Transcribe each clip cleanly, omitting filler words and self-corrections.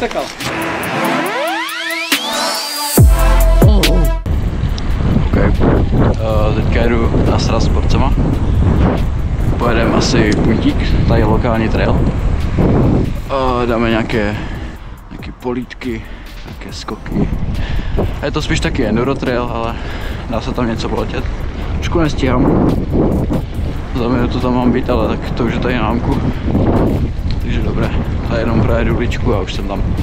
sekal. Teďka jdu na sraz s borcema. Pojedeme asi puntík, tady je lokální trail. Dáme nějaké polítky, nějaké skoky. Je to spíš taky enduro trail, ale dá se tam něco poletět. Trošku nestíhám. Za minutu tam mám být, ale tak to už je tady na námku. Takže dobré, tady jenom projedu uličku a už jsem tam.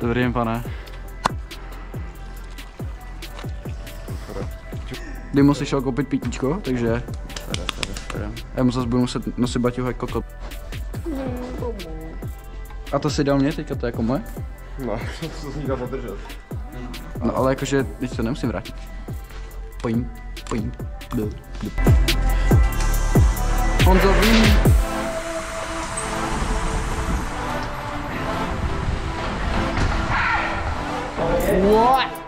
Dobrý den, pane. Dimo si šel koupit pitíčko, takže já mu zase budu muset nosit baťuch jako kokot. A to si dal mě, teďka to je jako moje? No, to se nikdo podržet. No ale jakože, teď to nemusím vrátit. Pojím. Honzo, ví. What?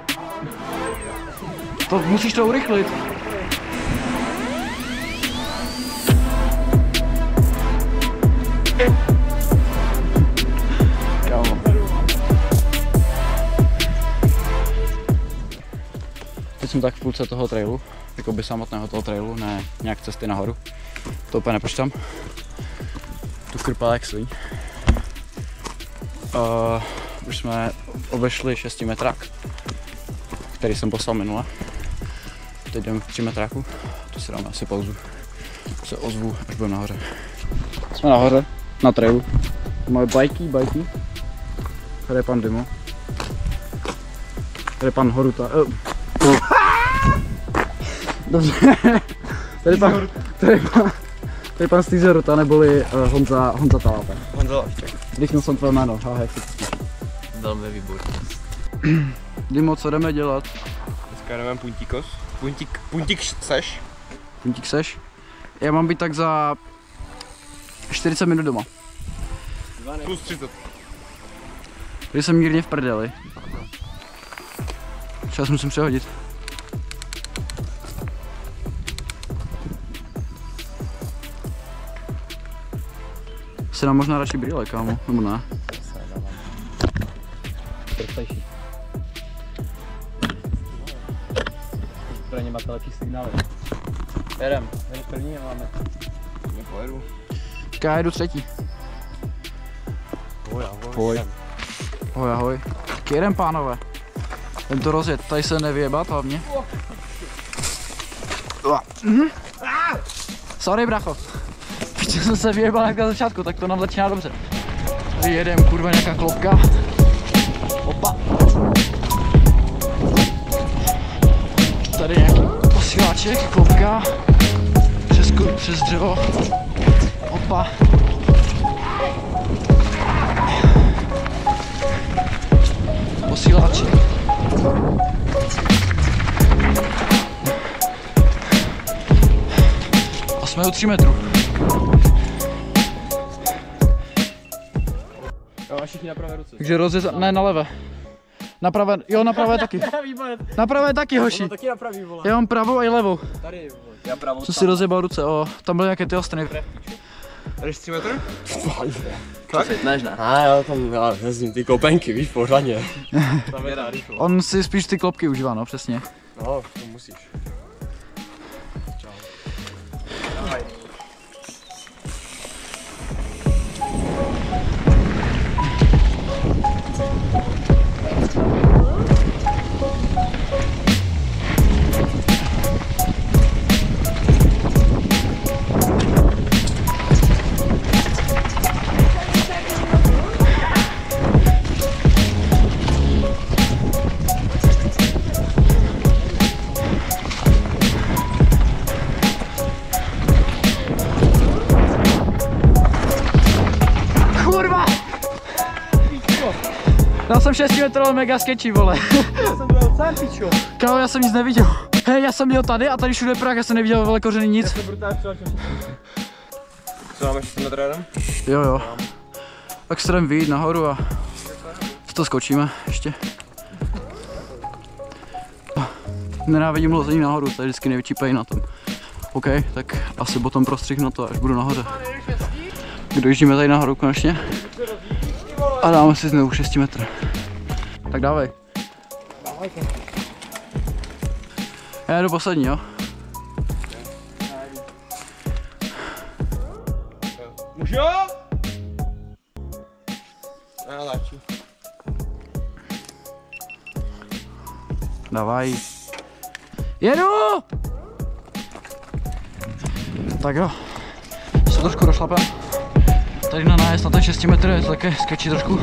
To musíš to urychlit. Kámo. Teď jsem tak v půlce toho trailu, jakoby samotného toho trailu, ne nějak cesty nahoru. To úplně nepočítám. Tu krpal jak slí. Už jsme obešli 6 metrák, který jsem poslal minule. Teď jdeme v 3 metráku, to si dáme asi pauzu. Se ozvu, až budeme nahoře. Jsme nahoře, na trailu. Moje bajky. Tady je pan Dimo. Tady je pan Horuta. Dobře. Tady je pan Stýze Horuta, neboli Honza Talápe. Honza Lašček. Když jsem tvé jméno, jak se cítíš? Velmi výborně. Dimo, co jdeme dělat? Dneska jdeme puntík seš? Puntík seš? Já mám být tak za 40 minut doma. Plus 30. Když jsem mírně v prdeli. Čas musím přehodit. Si nám možná radši brýle, kámo, nebo ne? Rychlejší. Pro ně máte lepší signály. Jedem první a máme. Nepojedu. Já jedu třetí. Ahoj, ahoj. Tak jedem, pánové. Jdem to rozjet, tady se nevyjebat hlavně. Sorry, bracho. Protože jsem se vyjebal jak na začátku, tak to nám začíná dobře. Tady jedem, kurva, nějaká klopka. Opa. Tady nějaký posíláček, klopka. Přes dřevo. Opa. Posíláček. A jsme u 3 metrů. Jo, a všichni na pravé ruce. Takže ne, na levé. Na pravé, jo, na pravé taky. Na pravé taky, hoši. Taky na pravý, vole. Já mám pravou a i levou. Tady, vole. Já pravou. Jsem si rozjebal ruce, tam byly nějaké ty ostrny. Tady 3 metry? Tak? Ne. Jo, tam já jezdím ty kopenky, víš, pořádně. Tam je rychlo. On si spíš ty klopky užívá, no, přesně. No, to musíš. Čau. Ahoj. Dal jsem 6 metrový mega sketchy, vole. Já jsem byl sám, pičo. Kámo, já jsem nic neviděl. Hej, já jsem byl tady a tady všude prach, já jsem neviděl velekořený nic. To brutálně přelačil. Co máme 6 metrů jedem? Jo. Tak se jdem vyjít nahoru a to skočíme ještě. Nenávidím lození nahoru, to je vždycky největší pain na tom. OK, tak asi potom prostřihnu to, až budu nahoře. Dojíždíme tady nahoru konečně. A dáme si znovu 6 metrů. Tak dávej. Já jedu poslední, jo? Můžu? Já začnu. Dávaj. Jedu! Tak jo. Se trošku došlapem. Tady na nájezd na těch 6 metrů je to také skečí trošku.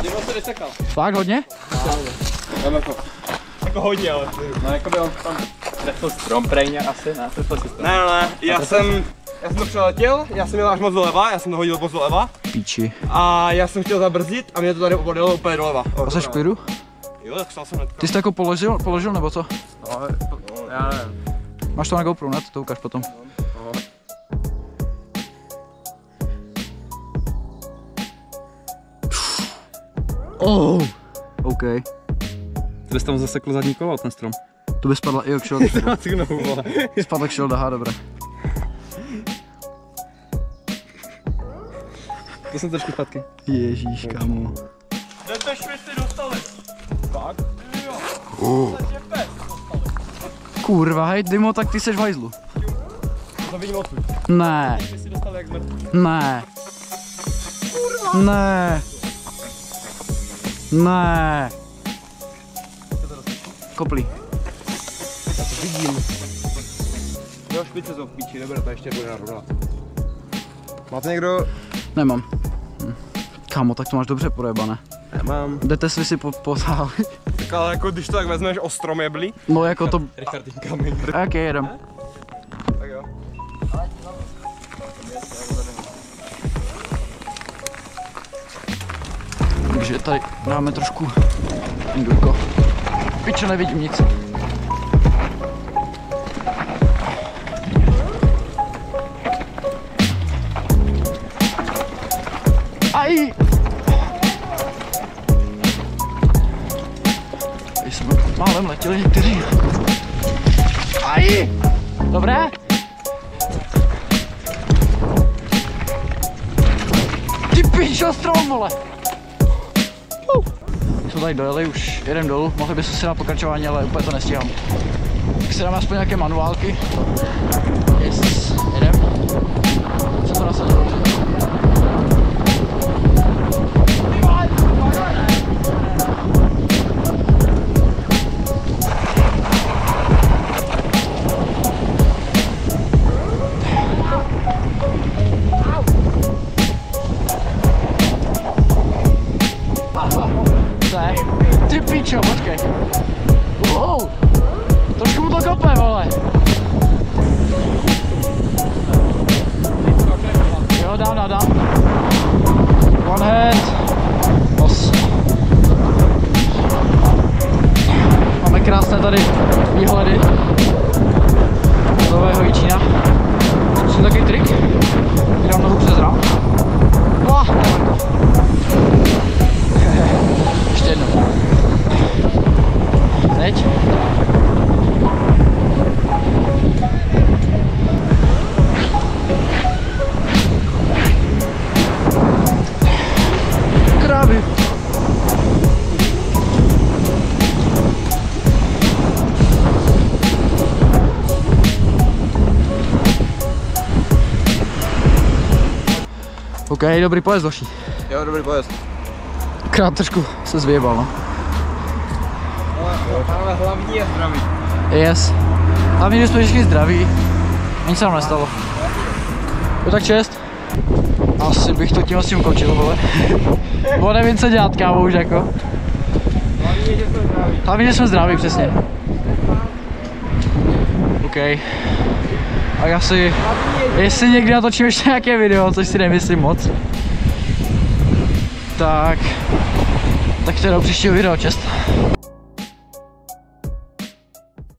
Dělo se vysekal. Fakt hodně? Jako hodně, ale. No jako by on tam trefil strom prej nějak asi, ne? Trefil si strom. Ne, já jsem to přeletěl, já jsem jel až moc doleva, já jsem to hodil moc doleva. Píči. A já jsem chtěl zabrzdit a mě to tady podjelo úplně doleva. A jsi v klidu? Jo, tak stál jsem hnedka. Ty jsi to jako položil nebo co? No, já nevím. Máš to na GoPro, ne? To ukáž potom. Oh, OK. Ty bys tam zasekl zadní kolo, ten strom. To by spadla i okšel. Spadl okšel, aha, dobré. To jsem trošku zpátky. Ježíš, kámo. Kde to švesty dostali? Fakt? Kurva, hej, Dimo, tak ty seš v hajzlu. To vidím odsud. Ne, Švesty dostali jak mrtvý. ne. Ne. Ne. Koplí. Já to vidím. Jo, špice jsou v píči, dobré, to ještě bude narovnat. Máte někdo? Nemám. Kámo, tak to máš dobře pojebané. Nemám. Jdete si potáhli. Tak ale jako když to tak vezmeš o strom jeblí. No jako to... Richard kameň. Ok, jedem. Tak jo. Takže tady dáme trošku endurko. Piče, nevidím nic. Aj! Tady jsme málem letěli někteří. Aj! Dobré? Ty pičo, strom, vole! Jsme tady dojeli, už jedem dolů, mohli bychom si na pokračování, ale úplně to nestíhám. Tak si dáme aspoň nějaké manuálky. Yes, jedem. Co to nasadilo? Ty pičo, počkej. Wow, trošku mu to kope, vole. Jo, dám. One hand. Os. Máme krásné tady výhledy Nového Jičína. Zkusím takový trik. Dám nohu přes rám. Ještě jednou. Teď. Krávy. OK, dobrý pojezd, Doši. Jo, dobrý pojezd. Krát trošku se zvěbal, no. Ale hlavní je zdraví. Yes. Hlavně, že jsme všichni zdraví. Nic se nám nestalo. Jo, tak čest. Asi bych to tím asi ukončil, vole. Bo nevím, co dělat, kámo, už jako. Hlavně, že jsme zdraví, přesně. OK. Tak asi, jestli někdy natočím ještě nějaké video, což si nemyslím moc. Tak to je do příštího videa, čest.